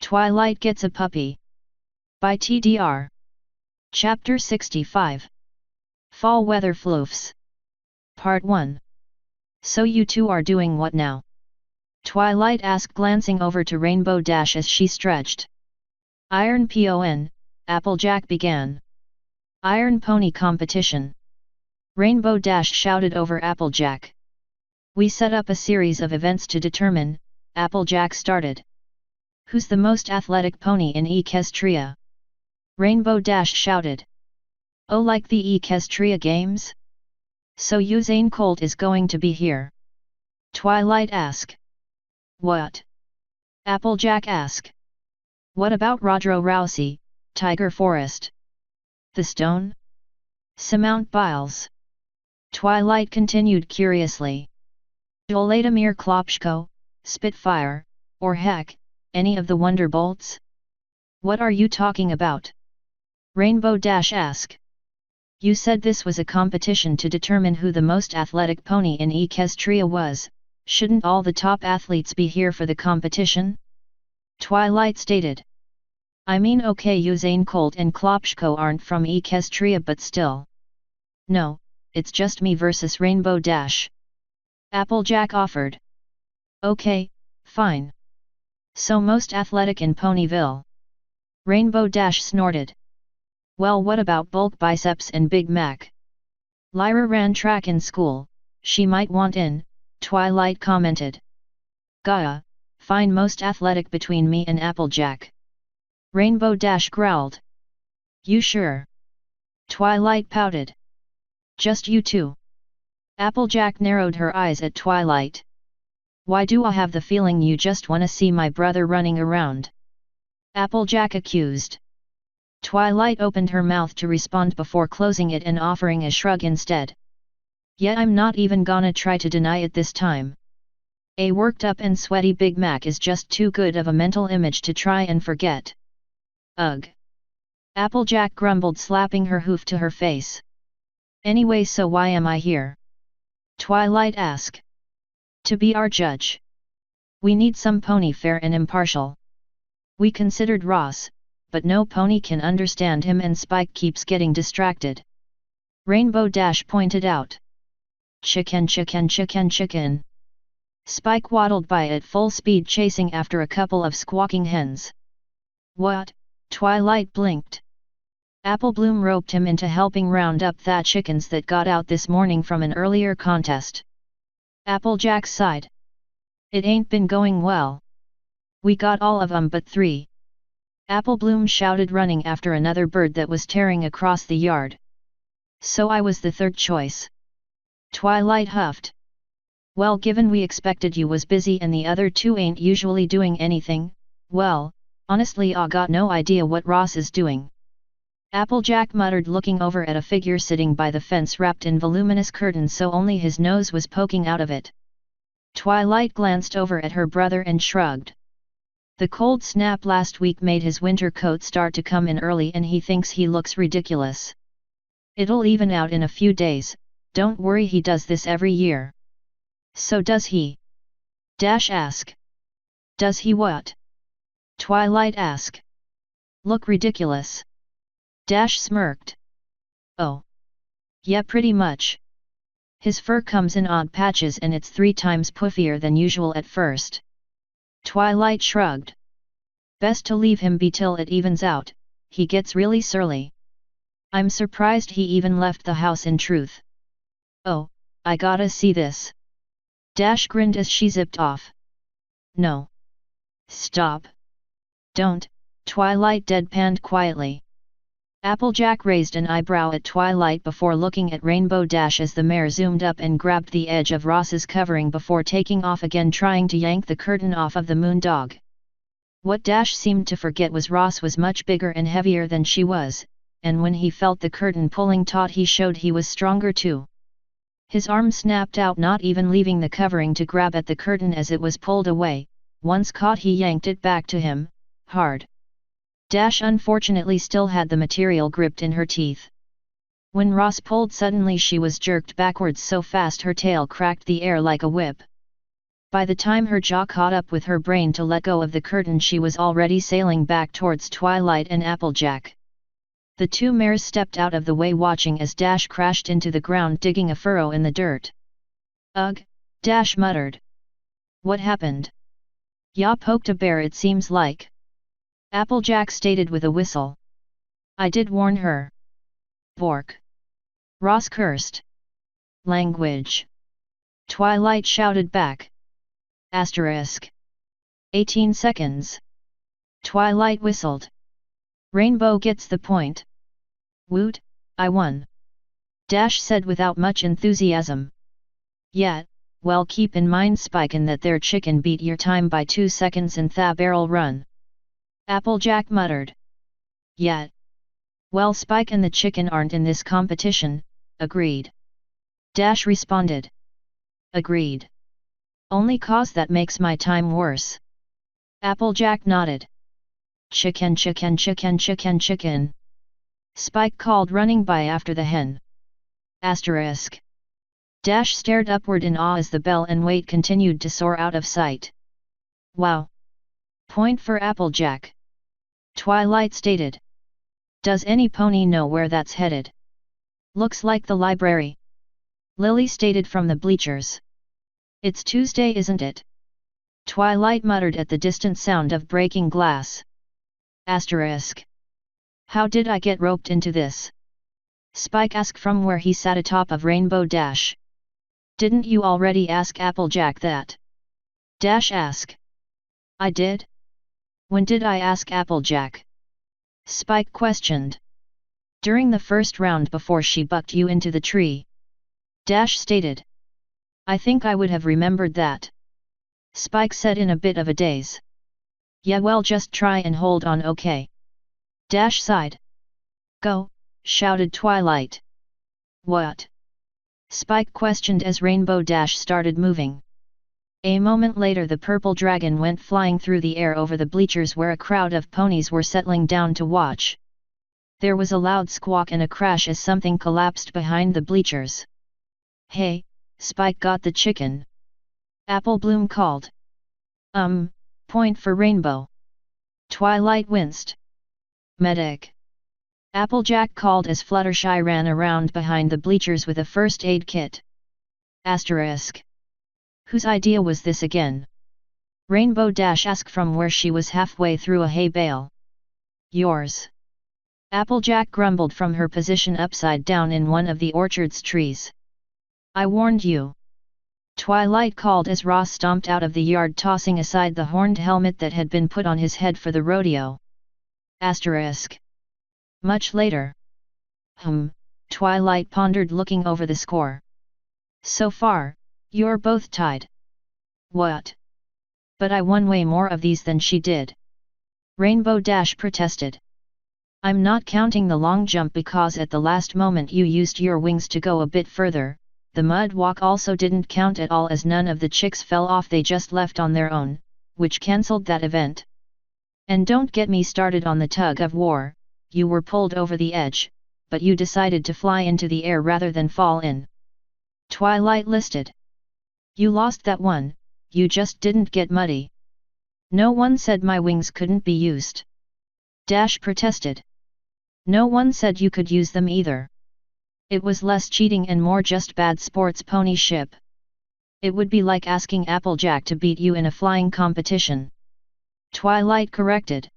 Twilight Gets a Puppy. By TDR. Chapter 65. Fall Weather Floofs. Part 1. So you two are doing what now? Twilight asked, glancing over to Rainbow Dash as she stretched. Iron Pon, Applejack began. Iron Pony Competition. Rainbow Dash shouted over Applejack. We set up a series of events to determine, Applejack started. Who's the most athletic pony in Equestria? Rainbow Dash shouted. Oh, like the Equestria games? So Usain Colt is going to be here? Twilight asked. What? Applejack asked. What about Rodro Rousey, Tiger Forest? The Stone? Samount Biles? Twilight continued curiously. Oladomir Klopschko, Spitfire, or heck, any of the Wonderbolts? What are you talking about? Rainbow Dash asked. You said this was a competition to determine who the most athletic pony in Equestria was. Shouldn't all the top athletes be here for the competition? Twilight stated. I mean, okay, Usain Colt and Klopschko aren't from Equestria, but still. No, it's just me versus Rainbow Dash. Applejack offered. Okay, fine. So most athletic in Ponyville? Rainbow Dash snorted. Well, what about Bulk Biceps and Big Mac? Lyra ran track in school, she might want in, Twilight commented. Gaia, fine, most athletic between me and Applejack. Rainbow Dash growled. You sure? Twilight pouted. Just you two. Applejack narrowed her eyes at Twilight. Why do I have the feeling you just wanna see my brother running around? Applejack accused. Twilight opened her mouth to respond before closing it and offering a shrug instead. Yet I'm not even gonna try to deny it this time. A worked up and sweaty Big Mac is just too good of a mental image to try and forget. Ugh. Applejack grumbled, slapping her hoof to her face. Anyway, so why am I here? Twilight asked. To be our judge. We need some pony fair and impartial. We considered Ross, but no pony can understand him and Spike keeps getting distracted. Rainbow Dash pointed out. Chicken, chicken, chicken, chicken. Spike waddled by at full speed, chasing after a couple of squawking hens. What? Twilight blinked. Applebloom roped him into helping round up the chickens that got out this morning from an earlier contest. Applejack sighed. It ain't been going well. We got all of 'em but 3. Applebloom shouted, running after another bird that was tearing across the yard. So I was the third choice. Twilight huffed. Well, given we expected you was busy and the other 2 ain't usually doing anything, well, honestly I got no idea what Ross is doing. Applejack muttered, looking over at a figure sitting by the fence wrapped in voluminous curtains so only his nose was poking out of it. Twilight glanced over at her brother and shrugged. The cold snap last week made his winter coat start to come in early and he thinks he looks ridiculous. It'll even out in a few days, don't worry, he does this every year. So does he? Dash asked. Does he what? Twilight asked. Look ridiculous. Dash smirked. Oh. Yeah, pretty much. His fur comes in odd patches and it's 3 times puffier than usual at first. Twilight shrugged. Best to leave him be till it evens out, he gets really surly. I'm surprised he even left the house in truth. Oh, I gotta see this. Dash grinned as she zipped off. No. Stop. Don't, Twilight deadpanned quietly. Applejack raised an eyebrow at Twilight before looking at Rainbow Dash as the mare zoomed up and grabbed the edge of Ross's covering before taking off again, trying to yank the curtain off of the moondog. What Dash seemed to forget was Ross was much bigger and heavier than she was, and when he felt the curtain pulling taut he showed he was stronger too. His arm snapped out, not even leaving the covering to grab at the curtain as it was pulled away. Once caught he yanked it back to him, hard. Dash unfortunately still had the material gripped in her teeth. When Ross pulled suddenly she was jerked backwards so fast her tail cracked the air like a whip. By the time her jaw caught up with her brain to let go of the curtain, she was already sailing back towards Twilight and Applejack. The two mares stepped out of the way, watching as Dash crashed into the ground, digging a furrow in the dirt. "Ugh," Dash muttered. "What happened?" "Ya poked a bear, it seems like," Applejack stated with a whistle. "I did warn her." "Bork!" Ross cursed. "Language!" Twilight shouted back. Asterisk. 18 seconds. Twilight whistled. "Rainbow gets the point." "Woot, I won," Dash said without much enthusiasm. "Yeah, well, keep in mind, Spikin', that their chicken beat your time by 2 seconds in tha barrel run," Applejack muttered. "Yeah. Well, Spike and the chicken aren't in this competition," agreed Dash responded. "Agreed. Only cause that makes my time worse." Applejack nodded. "Chicken, chicken, chicken, chicken, chicken," Spike called, running by after the hen. Asterisk. Dash stared upward in awe as the bell and weight continued to soar out of sight. "Wow! Point for Applejack," Twilight stated. "Does any pony know where that's headed?" "Looks like the library," Lily stated from the bleachers. "It's Tuesday, isn't it?" Twilight muttered at the distant sound of breaking glass. Asterisk. "How did I get roped into this?" Spike asked from where he sat atop of Rainbow Dash. "Didn't you already ask Applejack that?" Dash asked. "I did? When did I ask Applejack?" Spike questioned. "During the first round, before she bucked you into the tree," Dash stated. "I think I would have remembered that," Spike said in a bit of a daze. "Yeah, well, just try and hold on, okay?" Dash sighed. "Go!" shouted Twilight. "What?" Spike questioned as Rainbow Dash started moving. A moment later, the purple dragon went flying through the air over the bleachers where a crowd of ponies were settling down to watch. There was a loud squawk and a crash as something collapsed behind the bleachers. "Hey, Spike got the chicken," Apple Bloom called. Point for Rainbow." Twilight winced. "Medic!" Applejack called as Fluttershy ran around behind the bleachers with a first aid kit. Asterisk. Whose idea was this again? Rainbow Dash asked from where she was halfway through a hay bale. "Yours." Applejack grumbled from her position upside down in one of the orchard's trees. "I warned you." Twilight called as Ross stomped out of the yard, tossing aside the horned helmet that had been put on his head for the rodeo. Asterisk. Much later. Twilight pondered, looking over the score. "So far, you're both tied." "What? But I won way more of these than she did," Rainbow Dash protested. "I'm not counting the long jump, because at the last moment you used your wings to go a bit further. The mud walk also didn't count at all, as none of the chicks fell off, they just left on their own, which cancelled that event. And don't get me started on the tug of war. You were pulled over the edge, but you decided to fly into the air rather than fall in." Twilight listed. "You lost that one, you just didn't get muddy." "No one said my wings couldn't be used," Dash protested. "No one said you could use them either. It was less cheating and more just bad sports ponyship. It would be like asking Applejack to beat you in a flying competition," Twilight corrected.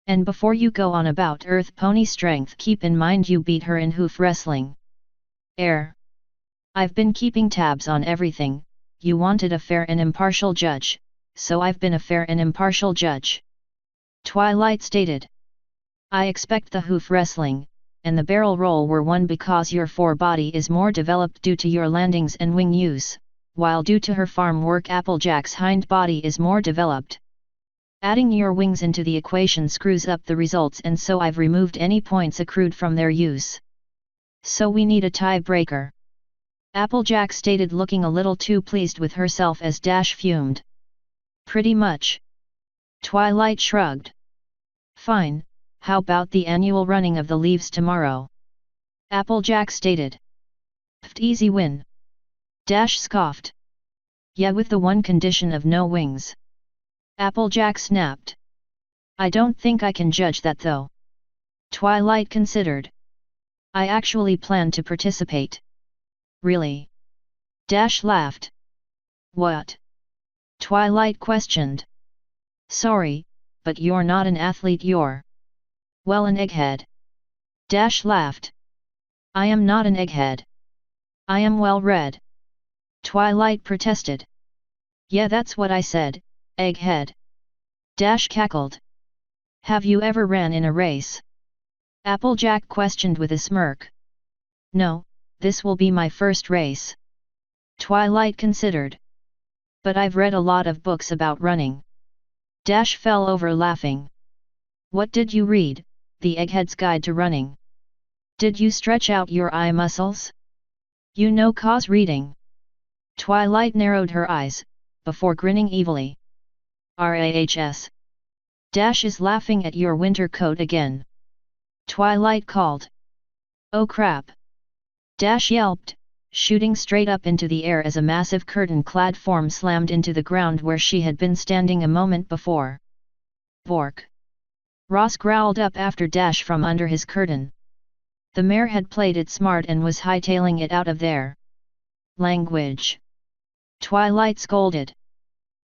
"And before you go on about Earth pony strength, keep in mind you beat her in hoof wrestling." "I've been keeping tabs on everything. You wanted a fair and impartial judge, so I've been a fair and impartial judge," Twilight stated. "I expect the hoof wrestling and the barrel roll were won because your forebody is more developed due to your landings and wing use, while due to her farm work Applejack's hind body is more developed. Adding your wings into the equation screws up the results, and so I've removed any points accrued from their use. So we need a tiebreaker," Applejack stated, looking a little too pleased with herself as Dash fumed. "Pretty much." Twilight shrugged. "Fine, how about the annual running of the leaves tomorrow?" Applejack stated. "Easy win," Dash scoffed. Yeah, with the one condition of no wings. Applejack snapped. I don't think I can judge that though. Twilight considered. I actually plan to participate. Really? Dash laughed. What? Twilight questioned. Sorry, but you're not an athlete, you're. Well, an egghead. Dash laughed. I am not an egghead. I am well read. Twilight protested. Yeah, that's what I said, egghead. Dash cackled. Have you ever ran in a race? Applejack questioned with a smirk. No, this will be my first race. Twilight considered. But I've read a lot of books about running. Dash fell over laughing. What did you read? The Egghead's Guide to Running. Did you stretch out your eye muscles? You know cause reading. Twilight narrowed her eyes, before grinning evilly. RAHS. Dash is laughing at your winter coat again. Twilight called. Oh crap! Dash yelped, shooting straight up into the air as a massive curtain-clad form slammed into the ground where she had been standing a moment before. Bork! Ross growled up after Dash from under his curtain. The mare had played it smart and was hightailing it out of there. Language! Twilight scolded.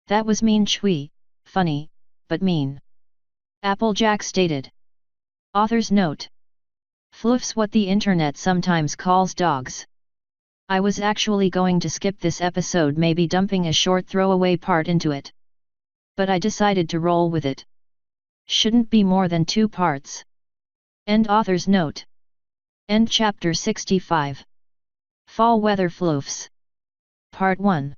That was mean, Chui, funny, but mean. Applejack stated. Author's note. Floofs, what the internet sometimes calls dogs. I was actually going to skip this episode, maybe dumping a short throwaway part into it. But I decided to roll with it. Shouldn't be more than 2 parts. End author's note. End chapter 65. Fall Weather Floofs. Part 1.